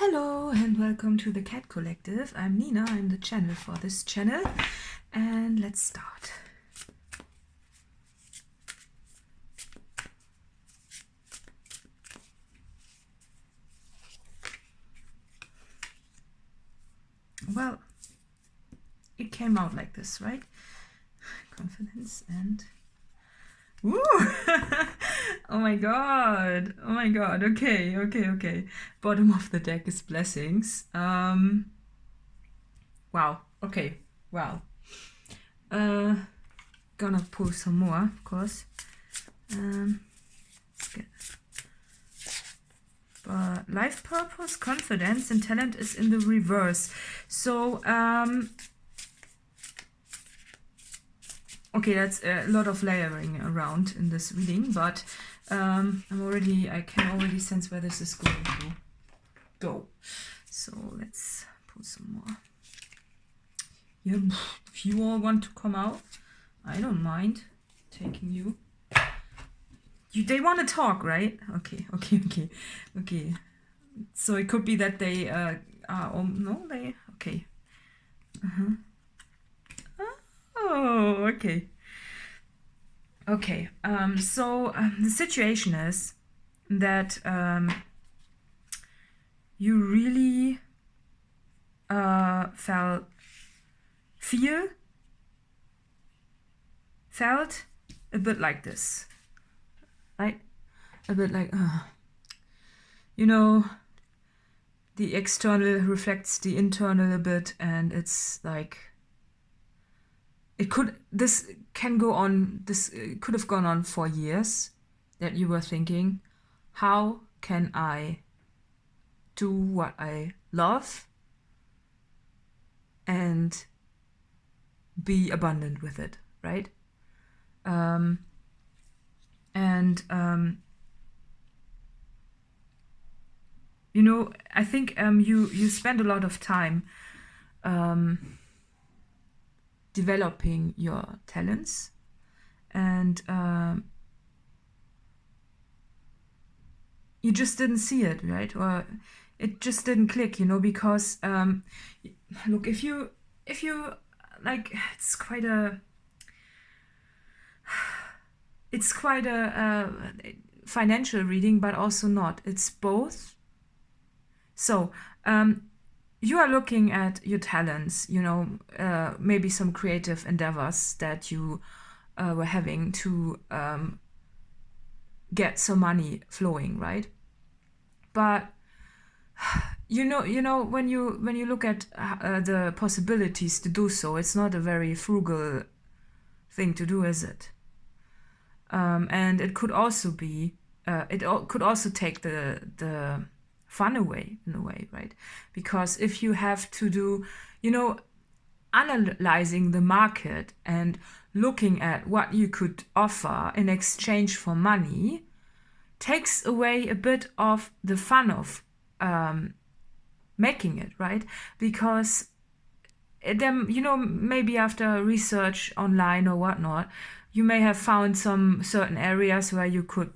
Hello and welcome to the Cat Collective. I'm Nina, I'm the channel for this channel, and let's start. Well, it came out like this, right? Confidence and... Ooh! Oh my god! Oh my god, okay. Bottom of the deck is blessings. Wow, okay, wow. Gonna pull some more, of course. But life purpose, confidence, and talent is in the reverse. So, okay, that's a lot of layering around in this reading, but I can already sense where this is going to go. So let's pull some more. Yeah, if you all want to come out, I don't mind taking you. They want to talk, right? Okay. So it could be that they okay. Oh, okay. Okay. So the situation is that you really felt a bit like this, right? A bit like, you know, the external reflects the internal a bit, and it's like this could have gone on for years, that you were thinking, how can I do what I love and be abundant with it, right? You know, I think you spend a lot of time developing your talents, and you just didn't see it, right? Or it just didn't click, you know, because look, if you like, it's quite a financial reading, but also not. It's both. So you are looking at your talents, you know, maybe some creative endeavors that you were having to get some money flowing, right? But you know when you look at the possibilities to do so, it's not a very frugal thing to do, is it? And it could also be could also take the fun away, in a way, right? Because if you have to do, you know, analyzing the market and looking at what you could offer in exchange for money takes away a bit of the fun of making it, right? Because then, you know, maybe after research online or whatnot, you may have found some certain areas where you could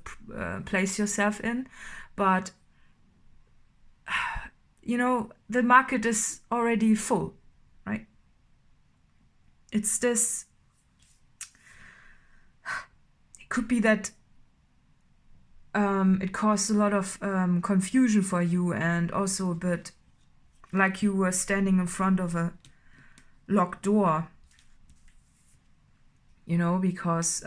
place yourself in, but you know, the market is already full, right? It's this, it could be that it caused a lot of confusion for you, and also a bit like you were standing in front of a locked door, you know, because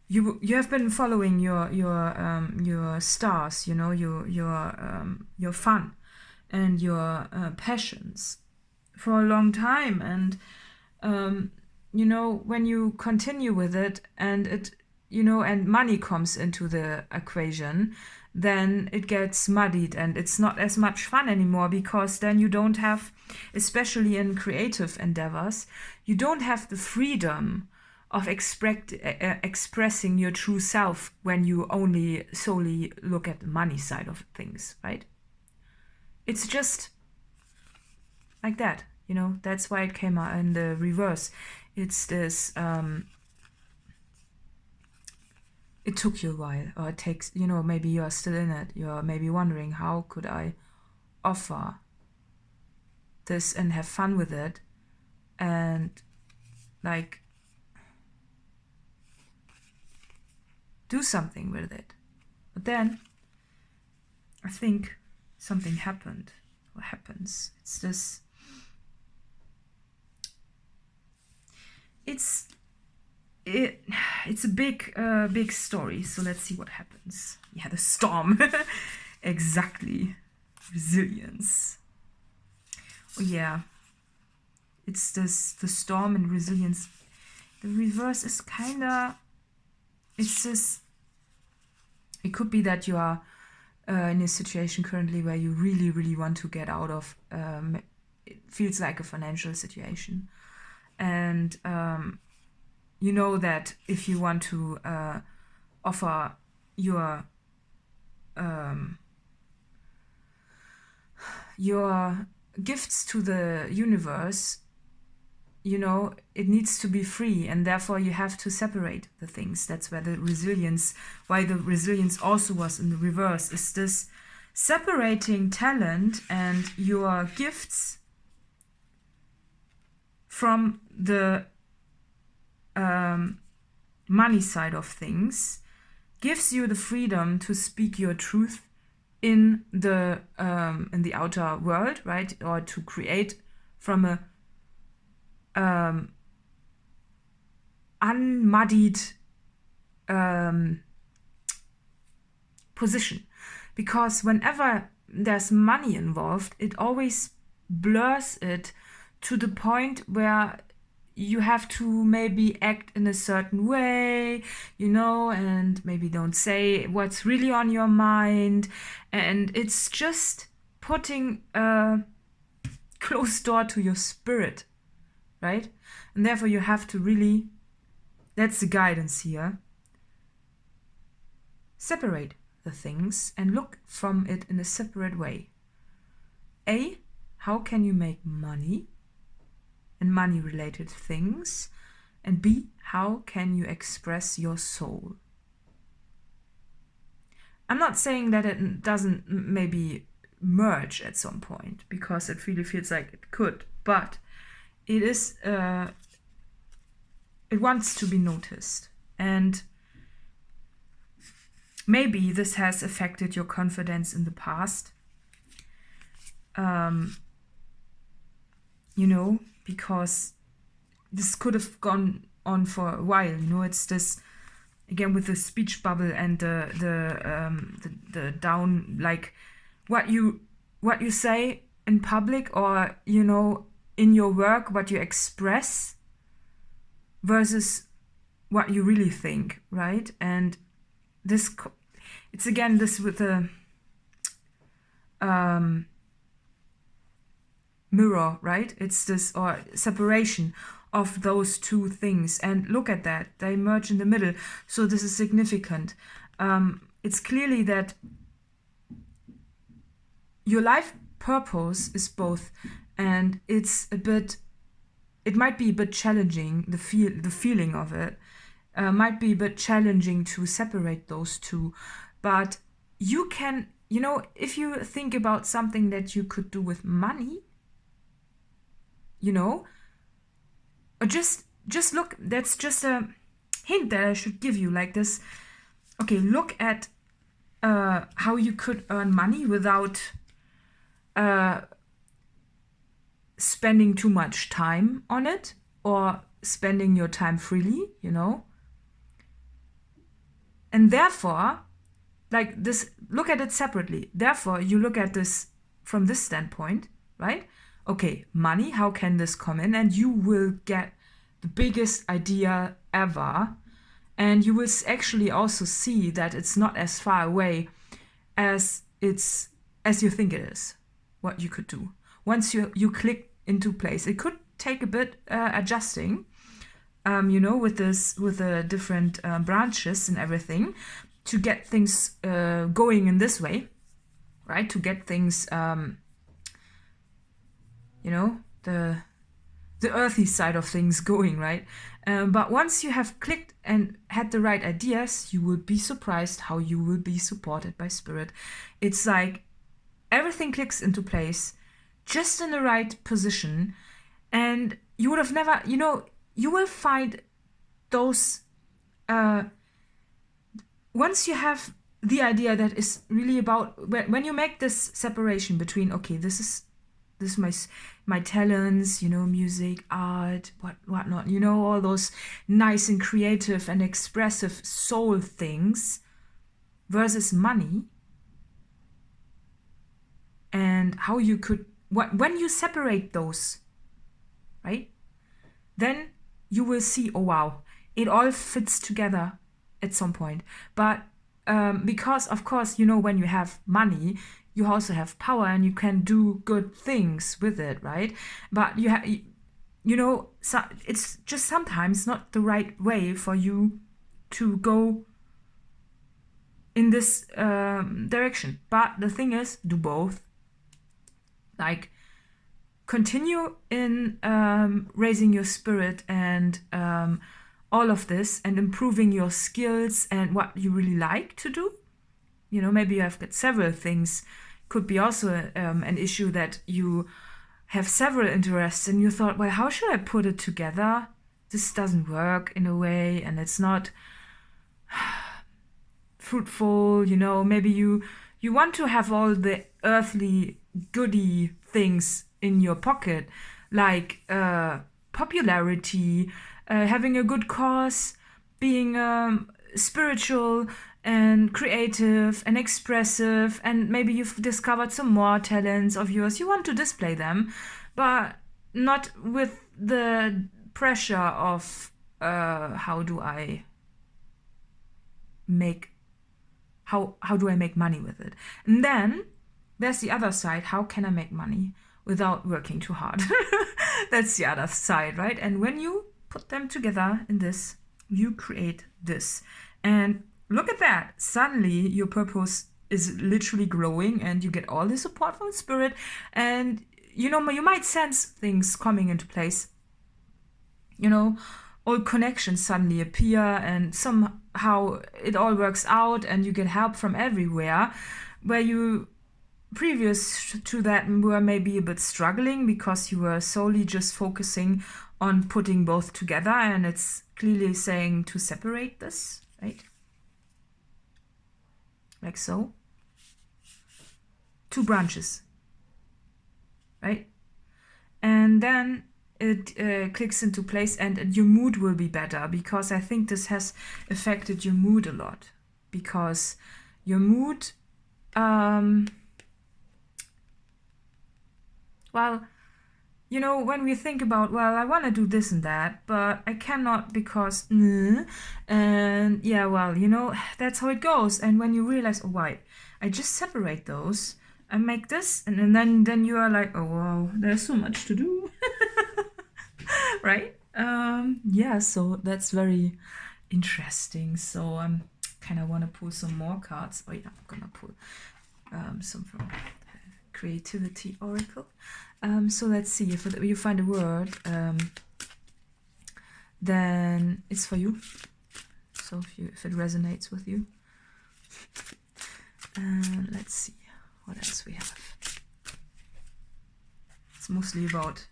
you have been following your stars, you know, your fun and your passions for a long time, and you know, when you continue with it, and it, you know, and money comes into the equation, then it gets muddied and it's not as much fun anymore, because then you don't have, especially in creative endeavors, you don't have the freedom of expressing your true self when you only solely look at the money side of things, right? It's just like that, you know. That's why it came out in the reverse. It's this it took you a while, or it takes, you know, maybe you're still in it, you're maybe wondering, how could I offer this and have fun with it and like do something with it. But then I think something happened or happens. It's this, it's a big story. So let's see what happens. Yeah, the storm. Exactly. Resilience. Oh yeah. It's this, the storm and resilience. The reverse is kinda, it's this, it could be that you are in a situation currently where you really, really want to get out of, it feels like a financial situation. And you know that if you want to offer your gifts to the universe, you know, it needs to be free, and therefore you have to separate the things. That's where the resilience, why the resilience also was in the reverse, is this separating talent and your gifts from the money side of things, gives you the freedom to speak your truth in the outer world, right? Or to create from a unmuddied position. Because whenever there's money involved, it always blurs it to the point where you have to maybe act in a certain way, you know, and maybe don't say what's really on your mind. And it's just putting a closed door to your spirit, right? And therefore you have to really, that's the guidance here, separate the things and look from it in a separate way. A, how can you make money and money-related things? And B, how can you express your soul? I'm not saying that it doesn't maybe merge at some point, because it really feels like it could, but it is, it wants to be noticed. And maybe this has affected your confidence in the past. You know, because this could have gone on for a while, you know. It's this, again, with the speech bubble and the down, like what you say in public, or, you know, in your work, what you express versus what you really think, right? And this, it's again this with the mirror, right? It's this, or separation of those two things. And look at that, they merge in the middle. So this is significant. It's clearly that your life purpose is both, and it's a bit, it might be a bit challenging, the feeling of it might be a bit challenging to separate those two. But you can, you know, if you think about something that you could do with money, you know, or just look, that's just a hint that I should give you, like this. Okay, look at how you could earn money without spending too much time on it, or spending your time freely, you know. And therefore, like this, look at it separately. Therefore, you look at this from this standpoint, right? Okay, money, how can this come in? And you will get the biggest idea ever. And you will actually also see that it's not as far away as you think it is, what you could do. Once you click into place, it could take a bit adjusting, you know, with the different branches and everything, to get things going in this way, right? To get things, you know, the earthy side of things going, right? But once you have clicked and had the right ideas, you will be surprised how you will be supported by spirit. It's like everything clicks into place just in the right position, and you would have never, you know, you will find those, once you have the idea that is really about, when you make this separation between, okay, this is my talents, you know, music, art, whatnot, you know, all those nice and creative and expressive soul things, versus money, and how you could, when you separate those, right, then you will see, oh wow, it all fits together at some point. But because of course, you know, when you have money, you also have power and you can do good things with it, right? But you know, so it's just sometimes not the right way for you to go in this direction. But the thing is, do both. Like, continue in raising your spirit and all of this, and improving your skills and what you really like to do. You know, maybe you have got several things. Could be also an issue that you have several interests and you thought, well, how should I put it together? This doesn't work in a way, and it's not fruitful. You know, maybe you want to have all the earthly goody things in your pocket, like popularity, having a good cause, being spiritual and creative and expressive, and maybe you've discovered some more talents of yours. You want to display them, but not with the pressure of how do I make money with it? And then there's the other side. How can I make money without working too hard? That's the other side, right? And when you put them together in this, you create this. And look at that. Suddenly your purpose is literally growing and you get all the support from spirit. And, you know, you might sense things coming into place. You know, all connections suddenly appear and somehow it all works out and you get help from everywhere, where you previous to that were maybe a bit struggling because you were solely just focusing on putting both together, and it's clearly saying to separate this, right? Like so. 2 branches, right? And then it clicks into place and your mood will be better, because I think this has affected your mood a lot, because your mood, well, you know, when we think about, well, I want to do this and that, but I cannot because, and yeah, well, you know, that's how it goes. And when you realize, oh, wait, I just separate those, I make this, and then you are like, oh, wow, there's so much to do, right? Yeah, so that's very interesting. So I kind of want to pull some more cards. Oh yeah, I'm gonna pull some from Creativity Oracle. So let's see, if you find a word, then it's for you. So if it resonates with you. Let's see what else we have. It's mostly about,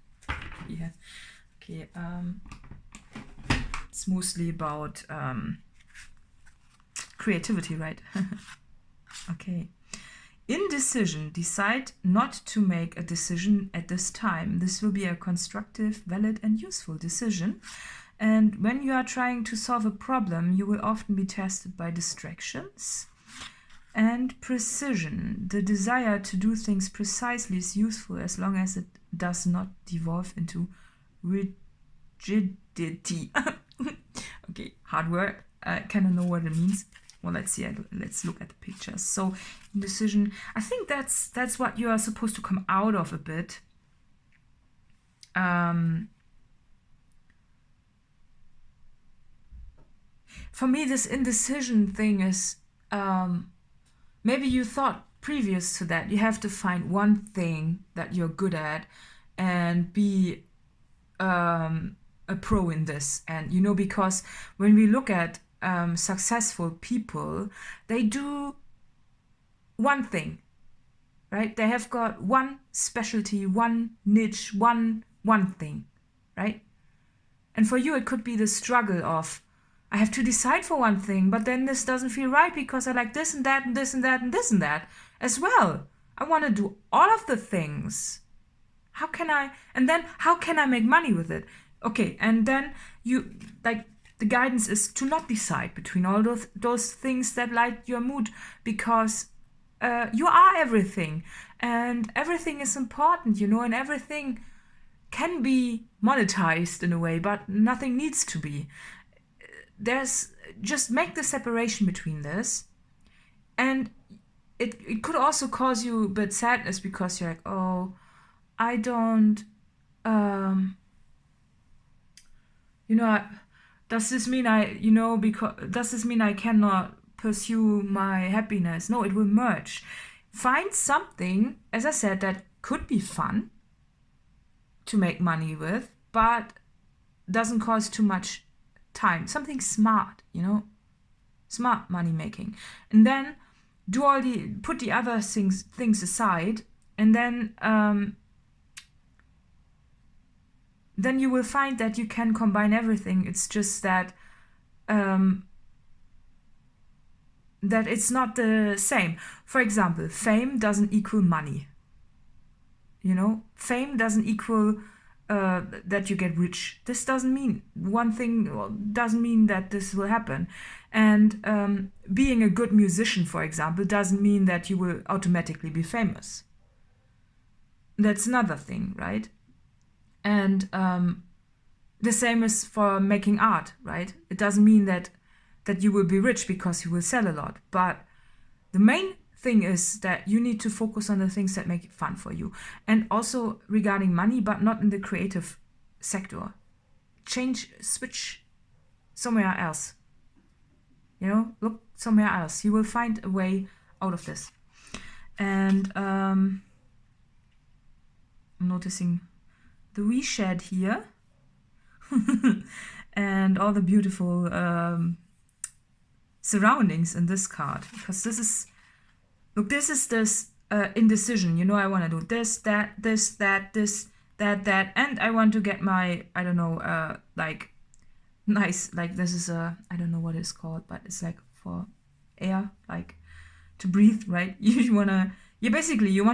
yeah, okay, it's mostly about creativity, right? Okay. Indecision. Decide not to make a decision at this time. This will be a constructive, valid, and useful decision. And when you are trying to solve a problem, you will often be tested by distractions. And precision. The desire to do things precisely is useful as long as it does not devolve into rigidity. Okay, hard word. I kind of know what it means. Well, let's see. Let's look at the pictures. So, indecision. I think that's what you are supposed to come out of a bit. For me, this indecision thing is, maybe you thought previous to that you have to find one thing that you're good at and be a pro in this. And, you know, because when we look at successful people, they do one thing right? They have got one specialty, one niche, one thing, right? And for you, it could be the struggle of, I have to decide for one thing, but then this doesn't feel right because I like this and that and this and that and this and that as well. I want to do all of the things. How can I make money with it? Okay, and then you, like, the guidance is to not decide between all those things that light your mood, because you are everything, and everything is important, and everything can be monetized in a way, but nothing needs to be. Just make the separation between this, and it could also cause you a bit sadness because you're like, oh, I don't, does this mean does this mean I cannot pursue my happiness? No, it will merge. Find something, as I said, that could be fun to make money with, but doesn't cost too much time. Something smart, smart money making. And then put the other things aside, and then you will find that you can combine everything. It's just that that it's not the same. For example, fame doesn't equal money. Fame doesn't equal that you get rich. This doesn't mean doesn't mean that this will happen. And being a good musician, for example, doesn't mean that you will automatically be famous. That's another thing, right? And the same is for making art, right? It doesn't mean that you will be rich because you will sell a lot. But the main thing is that you need to focus on the things that make it fun for you. And also regarding money, but not in the creative sector. Switch somewhere else. Look somewhere else. You will find a way out of this. And I'm noticing the wee shed here and all the beautiful surroundings in this card, because this is this indecision. I want to do this, that, and I want to get my, I don't know, like nice, like this is I don't know what it's called, but it's like for air, like to breathe, right? You want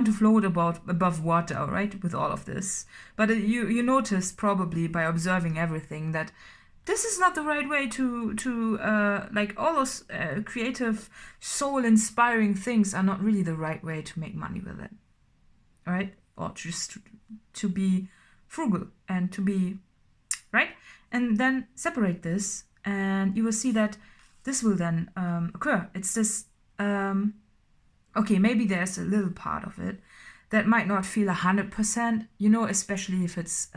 to float above water, right, with all of this. But you notice probably by observing everything that this is not the right way to like all those creative, soul-inspiring things are not really the right way to make money with it, right? Or just to be frugal and to be, right? And then separate this, and you will see that this will then occur. It's this, okay, maybe there's a little part of it that might not feel 100%, especially if it's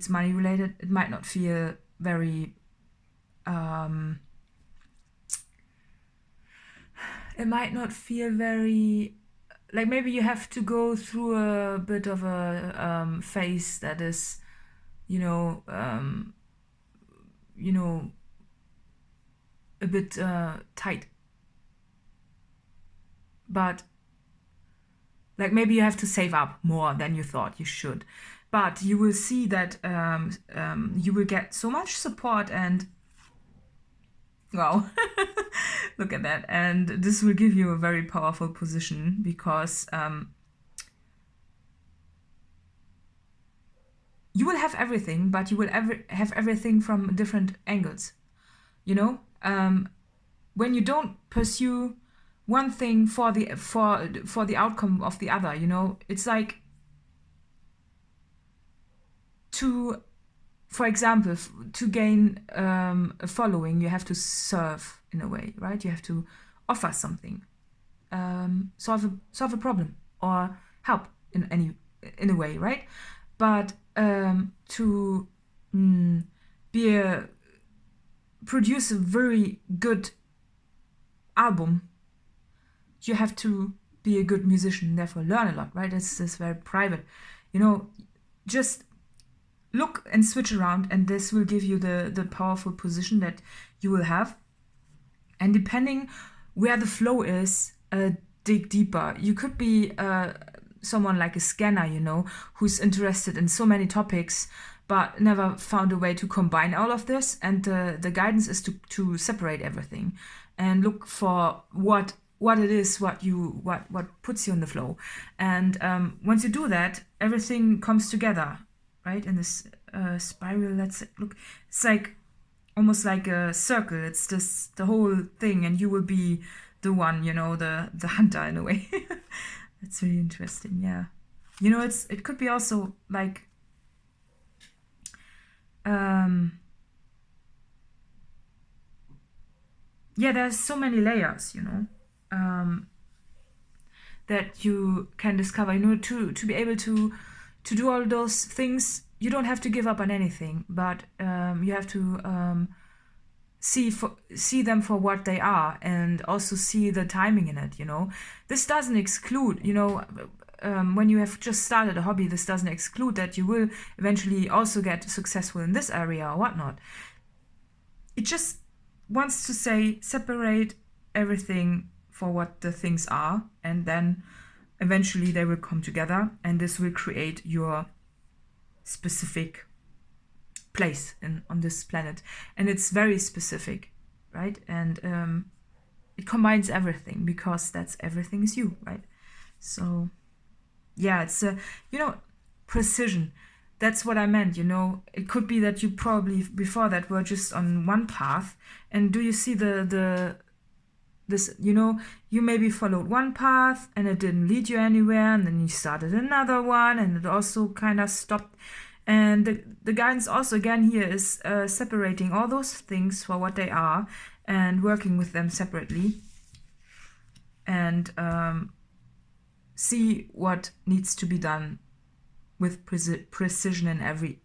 money related. It might not feel very, like maybe you have to go through a bit of a phase that is, a bit tight. But like maybe you have to save up more than you thought you should. But you will see that you will get so much support, and wow, look at that. And this will give you a very powerful position, because you will have everything, but you will have everything from different angles. When you don't pursue one thing for the outcome of the other, it's like for example, to gain a following, you have to serve in a way, right? You have to offer something, solve a problem, or help in a way, right? But to produce a very good album, you have to be a good musician, therefore learn a lot, right? It's very private, just look and switch around, and this will give you the powerful position that you will have. And depending where the flow is, dig deeper. You could be someone like a scanner, you know, who's interested in so many topics, but never found a way to combine all of this. And the guidance is to separate everything and look for what it is, what puts you in the flow. And once you do that, everything comes together, right? In this spiral, let's look, it's like almost like a circle. It's just the whole thing, and you will be the one, you know, the hunter in a way. That's really interesting. Yeah, you know, it could be also like yeah, there's so many layers, you know, that you can discover, you know, to be able to do all those things. You don't have to give up on anything, but you have to see them for what they are, and also see the timing in it, you know. This doesn't exclude, you know, when you have just started a hobby, this doesn't exclude that you will eventually also get successful in this area or whatnot. It just wants to say, separate everything for what the things are, and then eventually they will come together, and this will create your specific place on this planet. And it's very specific, right? And it combines everything, because that's everything is you, right? So yeah, it's you know, precision. That's what I meant, you know. It could be that you probably before that were just on one path, and do you see this, you know, you maybe followed one path and it didn't lead you anywhere, and then you started another one and it also kind of stopped. And the guidance also again here is separating all those things for what they are and working with them separately, and see what needs to be done with precision in every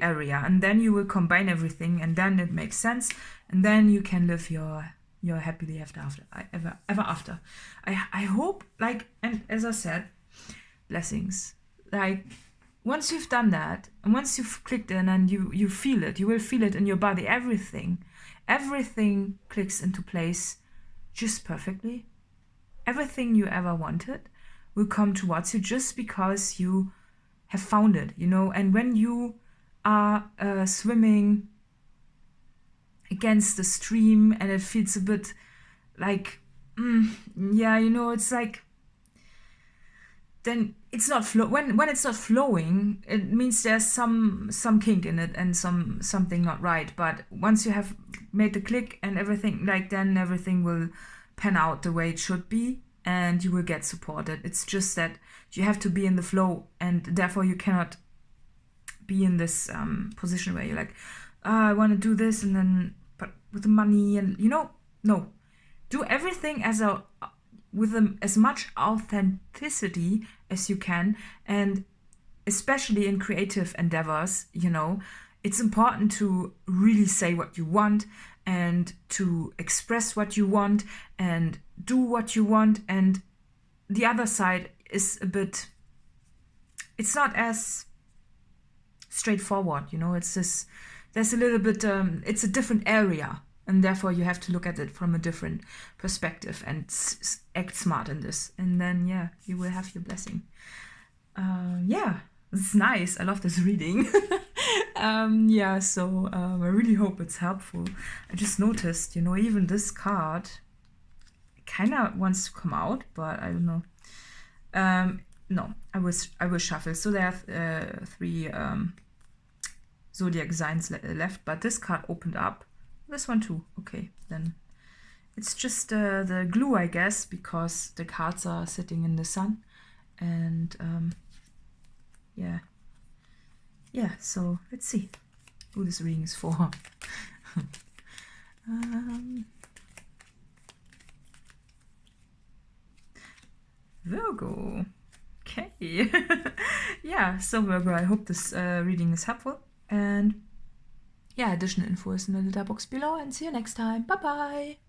area, and then you will combine everything, and then it makes sense, and then you can live your happily ever after. I hope, like, and as I said, blessings, like, once you've done that, and once you've clicked in and you feel it, you will feel it in your body. Everything clicks into place just perfectly. Everything you ever wanted will come towards you just because you have found it, you know. And when you are swimming against the stream and it feels a bit like, yeah, you know, it's like, then it's not when it's not flowing, it means there's some kink in it and something not right. But once you have made the click and everything, like, then everything will pan out the way it should be, and you will get supported. It's just that you have to be in the flow, and therefore you cannot be in this position where you're like, I want to do this, and then but with the money, and you know, no, do everything with as much authenticity as you can. And especially in creative endeavors, you know, it's important to really say what you want, and to express what you want, and do what you want. And the other side is a bit, it's not as straightforward, you know. It's this, there's a little bit, it's a different area, and therefore you have to look at it from a different perspective and act smart in this, and then yeah, you will have your blessing. Yeah, it's nice. I love this reading. Yeah, so I really hope it's helpful. I just noticed, you know, even this card kind of wants to come out, but I don't know. No, I will shuffle. So there are 3 zodiac signs left, but this card opened up. This one too. Okay, then it's just the glue, I guess, because the cards are sitting in the sun, and yeah. So let's see who this reading is for. Virgo. Okay. Yeah, so Virgo, I hope this reading is helpful, and yeah, additional info is in the little box below, and see you next time. Bye bye.